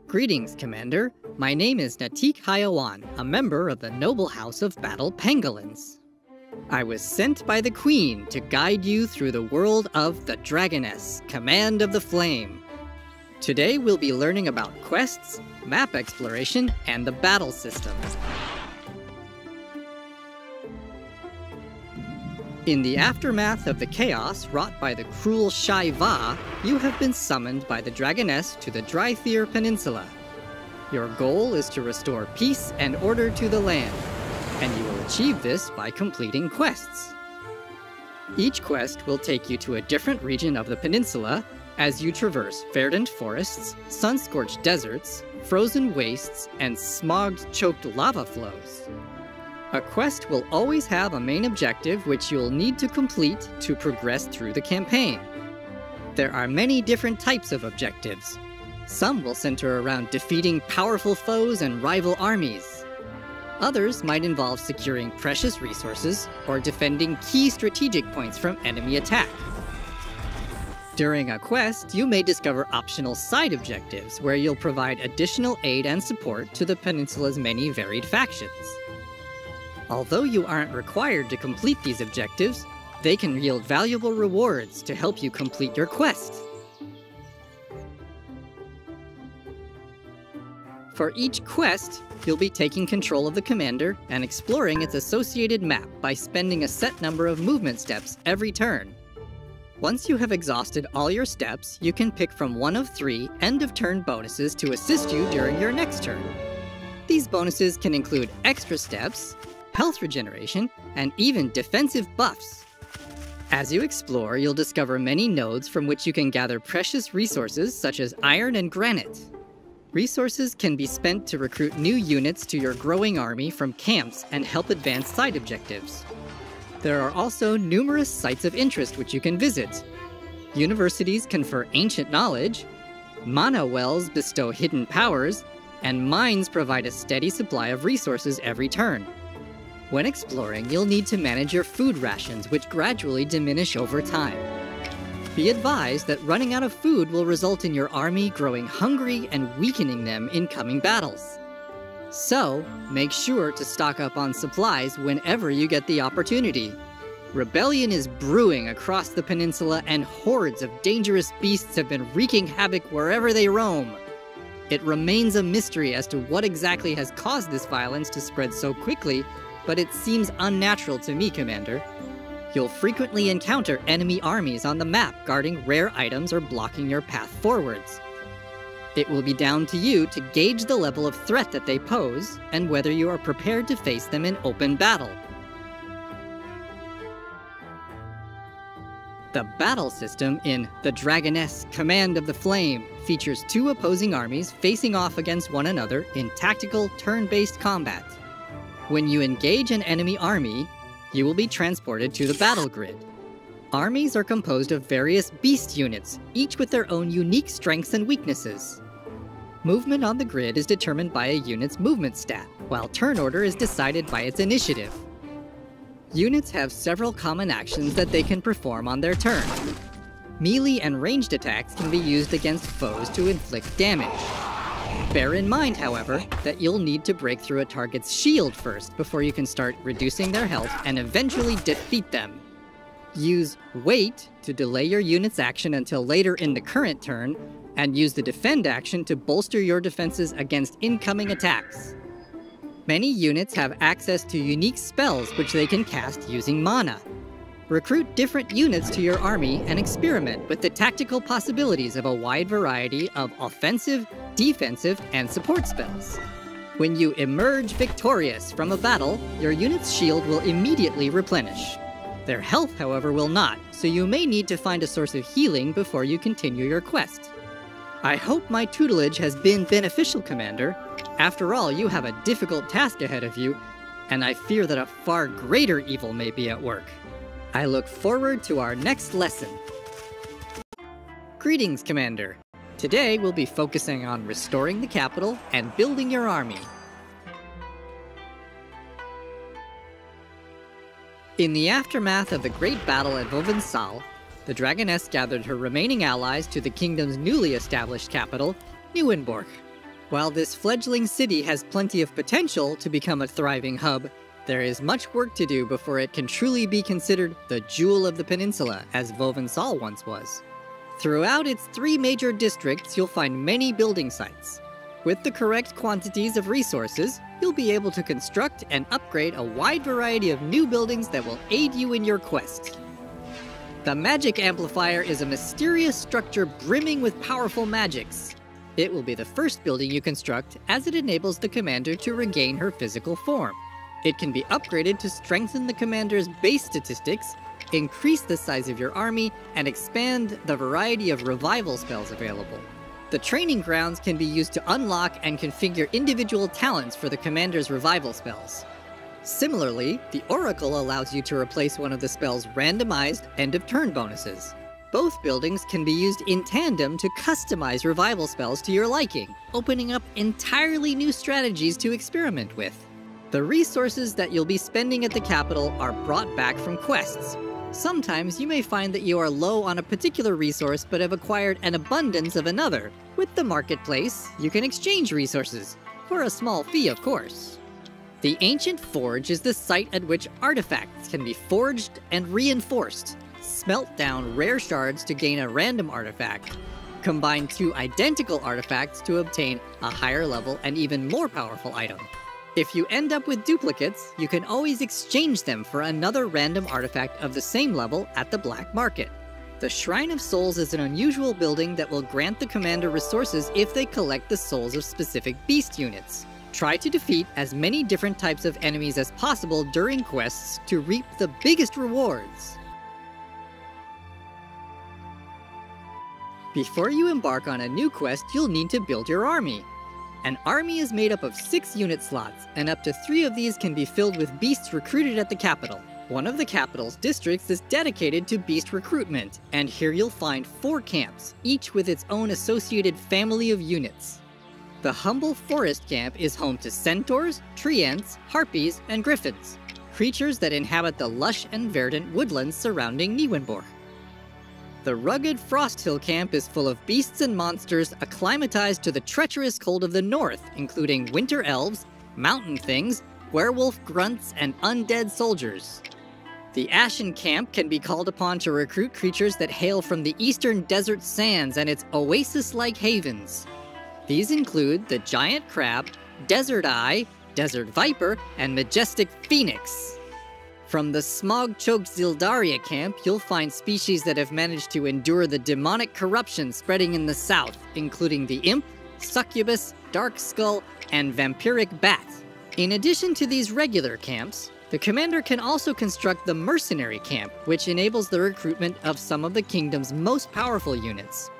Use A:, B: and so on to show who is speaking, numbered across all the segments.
A: Greetings, Commander. My name is Natik Hayawan, a member of the noble house of Battle Pangolins. I was sent by the Queen to guide you through the world of the Dragoness, Command of the Flame. Today we'll be learning about quests, map exploration, and the battle system. In the aftermath of the chaos wrought by the cruel Shai Va, you have been summoned by the Dragoness to the Drythyr Peninsula. Your goal is to restore peace and order to the land, and you will achieve this by completing quests. Each quest will take you to a different region of the peninsula as you traverse verdant forests, sun-scorched deserts, frozen wastes, and smog-choked lava flows. A quest will always have a main objective which you'll need to complete to progress through the campaign. There are many different types of objectives. Some will center around defeating powerful foes and rival armies. Others might involve securing precious resources or defending key strategic points from enemy attack. During a quest, you may discover optional side objectives where you'll provide additional aid and support to the peninsula's many varied factions. Although you aren't required to complete these objectives, they can yield valuable rewards to help you complete your quest. For each quest, you'll be taking control of the commander and exploring its associated map by spending a set number of movement steps every turn. Once you have exhausted all your steps, you can pick from one of 3 end-of-turn bonuses to assist you during your next turn. These bonuses can include extra steps, health regeneration, and even defensive buffs. As you explore, you'll discover many nodes from which you can gather precious resources such as iron and granite. Resources can be spent to recruit new units to your growing army from camps and help advance side objectives. There are also numerous sites of interest which you can visit. Universities confer ancient knowledge, mana wells bestow hidden powers, and mines provide a steady supply of resources every turn. When exploring, you'll need to manage your food rations, which gradually diminish over time. Be advised that running out of food will result in your army growing hungry and weakening them in coming battles. So, make sure to stock up on supplies whenever you get the opportunity. Rebellion is brewing across the peninsula, and hordes of dangerous beasts have been wreaking havoc wherever they roam. It remains a mystery as to what exactly has caused this violence to spread so quickly, but it seems unnatural to me, Commander. You'll frequently encounter enemy armies on the map guarding rare items or blocking your path forwards. It will be down to you to gauge the level of threat that they pose and whether you are prepared to face them in open battle. The battle system in the Dragoness, Command of the Flame features 2 opposing armies facing off against one another in tactical, turn-based combat. When you engage an enemy army, you will be transported to the battle grid. Armies are composed of various beast units, each with their own unique strengths and weaknesses. Movement on the grid is determined by a unit's movement stat, while turn order is decided by its initiative. Units have several common actions that they can perform on their turn. Melee and ranged attacks can be used against foes to inflict damage. Bear in mind, however, that you'll need to break through a target's shield first before you can start reducing their health and eventually defeat them. Use Wait to delay your unit's action until later in the current turn, and use the Defend action to bolster your defenses against incoming attacks. Many units have access to unique spells which they can cast using mana. Recruit different units to your army and experiment with the tactical possibilities of a wide variety of offensive, defensive, and support spells. When you emerge victorious from a battle, your unit's shield will immediately replenish. Their health, however, will not, so you may need to find a source of healing before you continue your quest. I hope my tutelage has been beneficial, Commander. After all, you have a difficult task ahead of you, and I fear that a far greater evil may be at work. I look forward to our next lesson. Greetings, Commander. Today we'll be focusing on restoring the capital and building your army. In the aftermath of the great battle at Vovensal, the Dragoness gathered her remaining allies to the kingdom's newly established capital, Nieuwenborg. While this fledgling city has plenty of potential to become a thriving hub, there is much work to do before it can truly be considered the jewel of the peninsula, as Vovensal once was. Throughout its 3 major districts, you'll find many building sites. With the correct quantities of resources, you'll be able to construct and upgrade a wide variety of new buildings that will aid you in your quest. The Magic Amplifier is a mysterious structure brimming with powerful magics. It will be the first building you construct, as it enables the commander to regain her physical form. It can be upgraded to strengthen the commander's base statistics, increase the size of your army, and expand the variety of revival spells available. The training grounds can be used to unlock and configure individual talents for the commander's revival spells. Similarly, the Oracle allows you to replace one of the spell's randomized end-of-turn bonuses. Both buildings can be used in tandem to customize revival spells to your liking, opening up entirely new strategies to experiment with. The resources that you'll be spending at the capital are brought back from quests. Sometimes you may find that you are low on a particular resource but have acquired an abundance of another. With the marketplace, you can exchange resources, for a small fee of course. The Ancient Forge is the site at which artifacts can be forged and reinforced. Smelt down rare shards to gain a random artifact. Combine 2 identical artifacts to obtain a higher level and even more powerful item. If you end up with duplicates, you can always exchange them for another random artifact of the same level at the black market. The Shrine of Souls is an unusual building that will grant the commander resources if they collect the souls of specific beast units. Try to defeat as many different types of enemies as possible during quests to reap the biggest rewards. Before you embark on a new quest, you'll need to build your army. An army is made up of 6 unit slots, and up to 3 of these can be filled with beasts recruited at the capital. One of the capital's districts is dedicated to beast recruitment, and here you'll find 4 camps, each with its own associated family of units. The humble forest camp is home to centaurs, treants, harpies, and griffins, creatures that inhabit the lush and verdant woodlands surrounding Nieuwenborg. The rugged Frost Hill camp is full of beasts and monsters acclimatized to the treacherous cold of the north, including winter elves, mountain things, werewolf grunts, and undead soldiers. The Ashen camp can be called upon to recruit creatures that hail from the eastern desert sands and its oasis-like havens. These include the giant crab, desert eye, desert viper, and majestic phoenix. From the smog-choked Zildaria camp, you'll find species that have managed to endure the demonic corruption spreading in the south, including the imp, succubus, dark skull, and vampiric bat. In addition to these regular camps, the commander can also construct the mercenary camp, which enables the recruitment of some of the kingdom's most powerful units.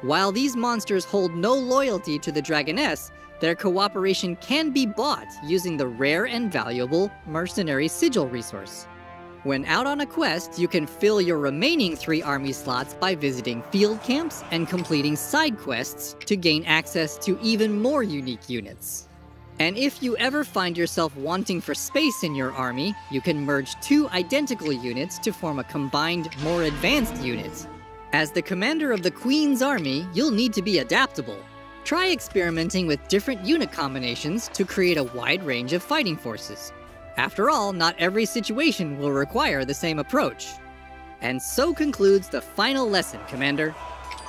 A: While these monsters hold no loyalty to the Dragoness, their cooperation can be bought using the rare and valuable Mercenary Sigil resource. When out on a quest, you can fill your remaining 3 army slots by visiting field camps and completing side quests to gain access to even more unique units. And if you ever find yourself wanting for space in your army, you can merge 2 identical units to form a combined, more advanced unit. As the commander of the Queen's army, you'll need to be adaptable. Try experimenting with different unit combinations to create a wide range of fighting forces. After all, not every situation will require the same approach. And so concludes the final lesson, Commander.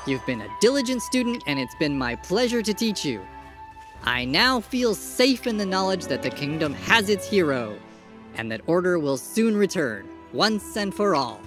A: You've been a diligent student, and it's been my pleasure to teach you. I now feel safe in the knowledge that the kingdom has its hero, and that order will soon return, once and for all.